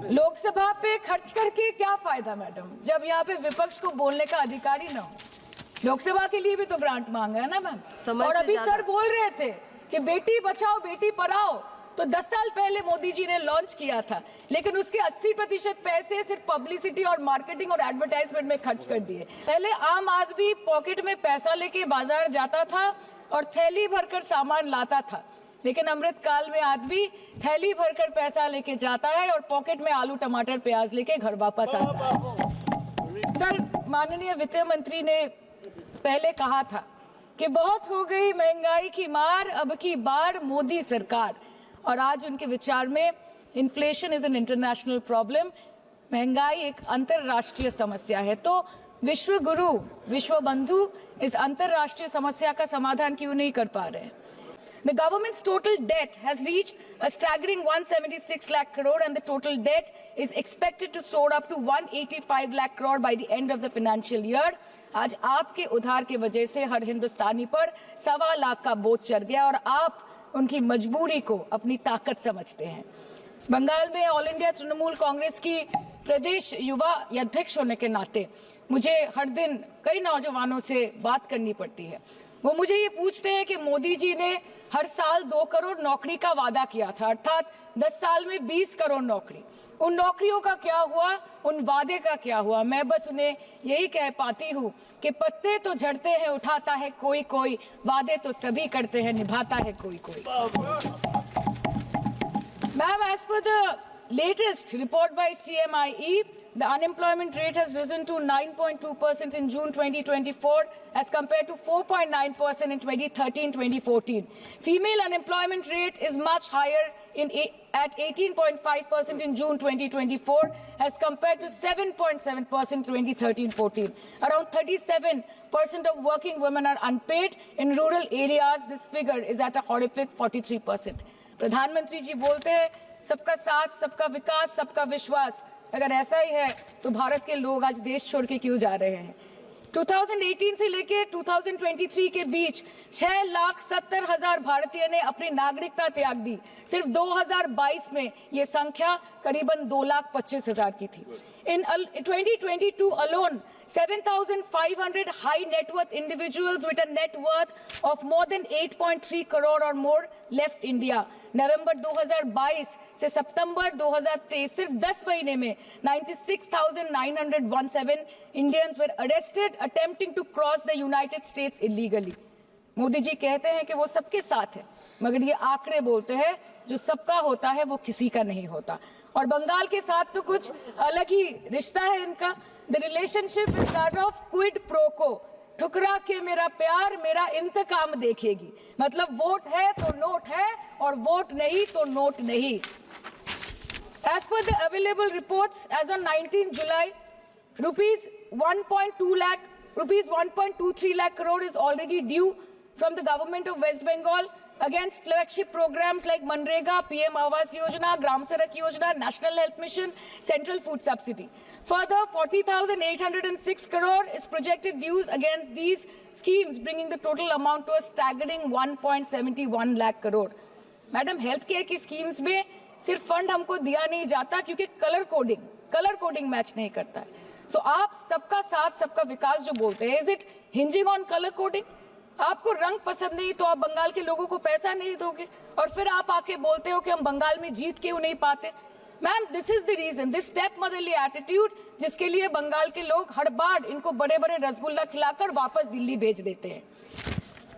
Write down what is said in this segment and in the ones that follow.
लोकसभा पे खर्च करके क्या फायदा मैडम, जब यहाँ पे विपक्ष को बोलने का अधिकार ही ना हो। लोकसभा के लिए भी तो ग्रांट मांगा है ना मैम। और अभी सर बोल रहे थे कि बेटी बचाओ बेटी पढ़ाओ, तो 10 साल पहले मोदी जी ने लॉन्च किया था, लेकिन उसके 80% पैसे सिर्फ पब्लिसिटी और मार्केटिंग और एडवर्टाइजमेंट में खर्च कर दिए। पहले आम आदमी पॉकेट में पैसा लेके बाजार जाता था और थैली भरकर सामान लाता था, लेकिन अमृत काल में आदमी थैली भरकर पैसा लेके जाता है और पॉकेट में आलू टमाटर प्याज लेके घर वापस आता है। सर, माननीय वित्त मंत्री ने पहले कहा था कि बहुत हो गई महंगाई की मार, अब की बार मोदी सरकार, और आज उनके विचार में inflation is an international problem, महंगाई एक अंतरराष्ट्रीय समस्या है। तो विश्व गुरु, विश्व बंधु इस अंतरराष्ट्रीय समस्या का समाधान क्यों नहीं कर पा रहे हैं? The government's total debt has reached a staggering 176 lakh crore and the total debt is expected to soar up to 185 lakh crore by the end of the financial year. आज आपके उधार की वजह से हर हिंदुस्तानी पर 1.25 लाख का बोझ चढ़ गया और आप उनकी मजबूरी को अपनी ताकत समझते हैं। बंगाल में ऑल इंडिया तृणमूल कांग्रेस की प्रदेश युवा अध्यक्ष होने के नाते मुझे हर दिन कई नौजवानों से बात करनी पड़ती है। वो मुझे ये पूछते हैं कि मोदी जी ने हर साल 2 करोड़ नौकरी का वादा किया था, अर्थात 10 साल में 20 करोड़ नौकरी। उन नौकरियों का क्या हुआ, उन वादे का क्या हुआ? मैं बस उन्हें यही कह पाती हूँ कि पत्ते तो झड़ते हैं उठाता है कोई कोई, वादे तो सभी करते हैं निभाता है कोई कोई। Ma'am, as per the latest report by CMIE, the unemployment rate has risen to 9.2% in June 2024 as compared to 4.9% in 2013-2014. Female unemployment rate is much higher at 18.5% in June 2024 as compared to 7.7% 2013-14. Around 37% of working women are unpaid. In rural areas, this figure is at a horrific 43%. प्रधानमंत्री जी बोलते हैं सबका साथ, सबका विकास, सबका विश्वास। अगर ऐसा ही है तो भारत के लोग आज देश छोड़ के क्यों जा रहे हैं? 2018 से लेके 2023 के बीच 6,70,000 भारतीय ने अपनी नागरिकता त्याग दी। सिर्फ 2022 में ये संख्या करीबन 2,25,000 की थी। In 2022 alone, 7,500 high net worth individuals with a net worth of more than 8.3 crore or more left India. नवंबर 2022 से सितंबर 2023 सिर्फ 10 महीने में 96,917 Indians were arrested attempting to cross the United States illegally. Modi ji कहते हैं कि वो सबके साथ है, मगर ये आंकड़े बोलते हैं जो सबका होता है वो किसी का नहीं होता। और बंगाल के साथ तो कुछ अलग ही रिश्ता है इनका। The relationship is that of quid pro को, ठुकरा के मेरा प्यार मेरा इंतकाम देखेगी। मतलब वोट है तो नोट है और वोट नहीं तो नोट नहीं। As per the available reports, as on 19 July, rupees 1.23 lakh crore is already due from the government of West Bengal against flagship programs like Manrega, PM Awas Yojana, Gram Sadak Yojana, National Health Mission, Central Food Subsidy. Further, 40,806 crore is projected dues against these schemes, bringing the total amount to a staggering 1.71 lakh crore. Madam, health care की schemes में सिर्फ fund हमको दिया नहीं जाता क्योंकि colour coding match नहीं करता है। सो आप सबका साथ सबका विकास जो बोलते हैं, is it hinging on colour coding? आपको रंग पसंद नहीं तो आप बंगाल के लोगों को पैसा नहीं दोगे और फिर आप आके बोलते हो कि हम बंगाल में जीत क्यों नहीं पाते? Ma'am, this is the reason, this stepmotherly attitude, जिसके लिए बंगाल के लोग हर बार इनको बड़े बड़े रसगुल्ला खिलाकर वापस दिल्ली भेज देते हैं।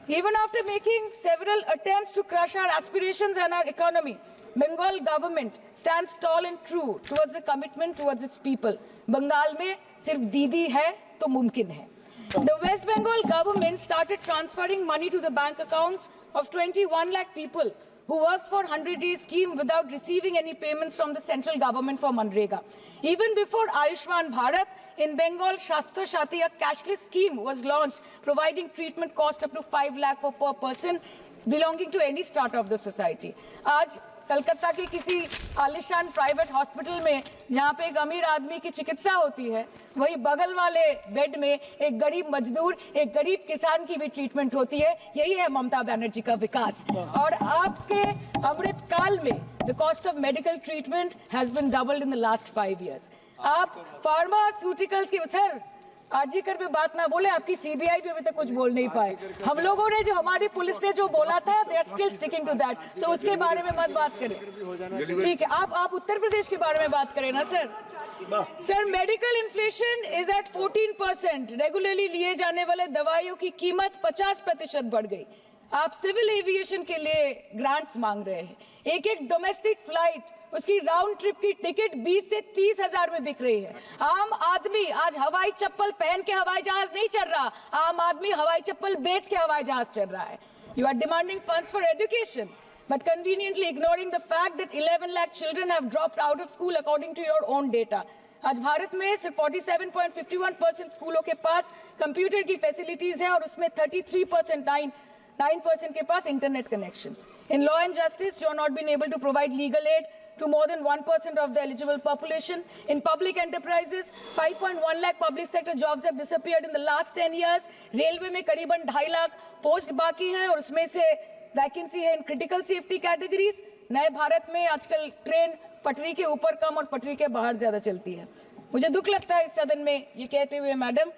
Even after making several attempts to crush our aspirations and our economy, Bengal government stands tall and true towards the commitment towards its people. Bengal में सिर्फ दीदी है तो मुमकिन है। The West Bengal government started transferring money to the bank accounts of 21 lakh people who worked for 100-day scheme without receiving any payments from the central government for Manrega. Even before Ayushman Bharat, in Bengal, Shastra Shati, a cashless scheme, was launched, providing treatment cost up to 5 lakh per person belonging to any strata of the society. आज कलकत्ता के किसी आलिशान private hospital में जहाँ पे एक अमीर आदमी की चिकित्सा होती है, वही बगल वाले बेड में एक गरीब मजदूर, एक गरीब किसान की भी ट्रीटमेंट होती है। यही है ममता बनर्जी का विकास। और आपके अमृत काल में the cost of medical treatment has been doubled in the last 5 years। आप फार्मास्यूटिकल्स की सर आरजीकर पे बात ना बोले, आपकी सीबीआई पे अभी तक कुछ बोल नहीं पाए। हम लोगों ने जो, हमारी पुलिस ने जो बोला था, they are still sticking to that. So उसके बारे में मत बात करें, ठीक है? आप उत्तर प्रदेश के बारे में बात करें ना sir. Sir, medical inflation is at 14%। Regularly लिए जाने वाले दवाइयों की कीमत 50% बढ़ गई। आप सिविल एविएशन के लिए ग्रांट्स मांग रहे हैं। एक एक डोमेस्टिक फ्लाइट, उसकी राउंड ट्रिप की टिकट 20 से 30 हजार में बिक रही है। आम आदमी आज हवाई चप्पल पहन के हवाई जहाज नहीं चल रहा, आम आदमी हवाई चप्पल बेच के हवाई जहाज चल रहा है। You are demanding funds for education but conveniently ignoring the fact that 11 lakh children have dropped out of school according to your own data। आज भारत में सिर्फ 47.51% स्कूलों के पास कंप्यूटर की फैसिलिटीज है और उसमें 9% के पास internet connection. In law and justice, you are not been able to provide legal aid to more than 1% of the eligible population. In public enterprises, 5.1 lakh public sector jobs have disappeared in the last 10 years. Railway में करीबन 2.5 lakh post बाकी हैं और उसमें से vacancy है in critical safety categories. नए भारत में आजकल ट्रेन पटरी के ऊपर कम और पटरी के बाहर ज्यादा चलती है। मुझे दुख लगता है इस सदन में ये कहते हुए मैडम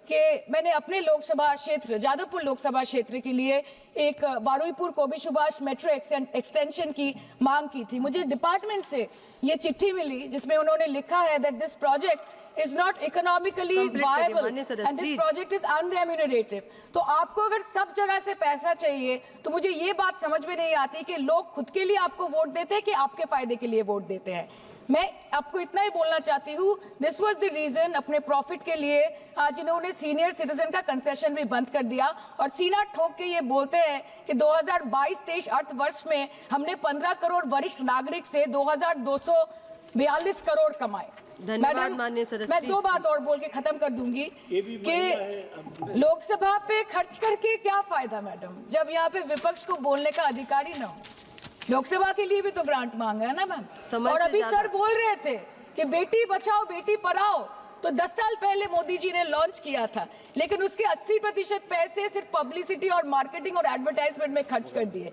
कि मैंने अपने लोकसभा क्षेत्र जादवपुर लोकसभा क्षेत्र के लिए एक बारुईपुर कोबी सुभाष मेट्रो एक्सटेंशन की मांग की थी। मुझे डिपार्टमेंट से ये चिट्ठी मिली जिसमें उन्होंने लिखा है that this project is not economically viable and this project is unremunerative. तो आपको अगर सब जगह से पैसा चाहिए तो मुझे ये बात समझ में नहीं आती कि लोग खुद के लिए आपको वोट देते हैं कि आपके फायदे के लिए वोट देते हैं। मैं आपको इतना ही बोलना चाहती हूँ, दिस वाज द रीजन अपने प्रॉफिट के लिए आज इन्होंने सीनियर सिटीजन का कंसेशन भी बंद कर दिया और सीना ठोक के ये बोलते हैं कि 2022-23 अर्थ वर्ष में हमने 15 करोड़ वरिष्ठ नागरिक से 2242 करोड़ कमाए। धन्यवाद माननीय सदस्य। मैं 2 बात और बोल के खत्म कर दूंगी कि लोकसभा पे खर्च करके क्या फायदा मैडम, जब यहाँ पे विपक्ष को बोलने का अधिकार ही ना हो। लोकसभा के लिए भी तो ग्रांट मांगा है ना मैम। और अभी सर बोल रहे थे कि बेटी बचाओ बेटी पढ़ाओ, तो 10 साल पहले मोदी जी ने लॉन्च किया था, लेकिन उसके 80% पैसे सिर्फ पब्लिसिटी और मार्केटिंग और एडवर्टाइजमेंट में खर्च कर दिए।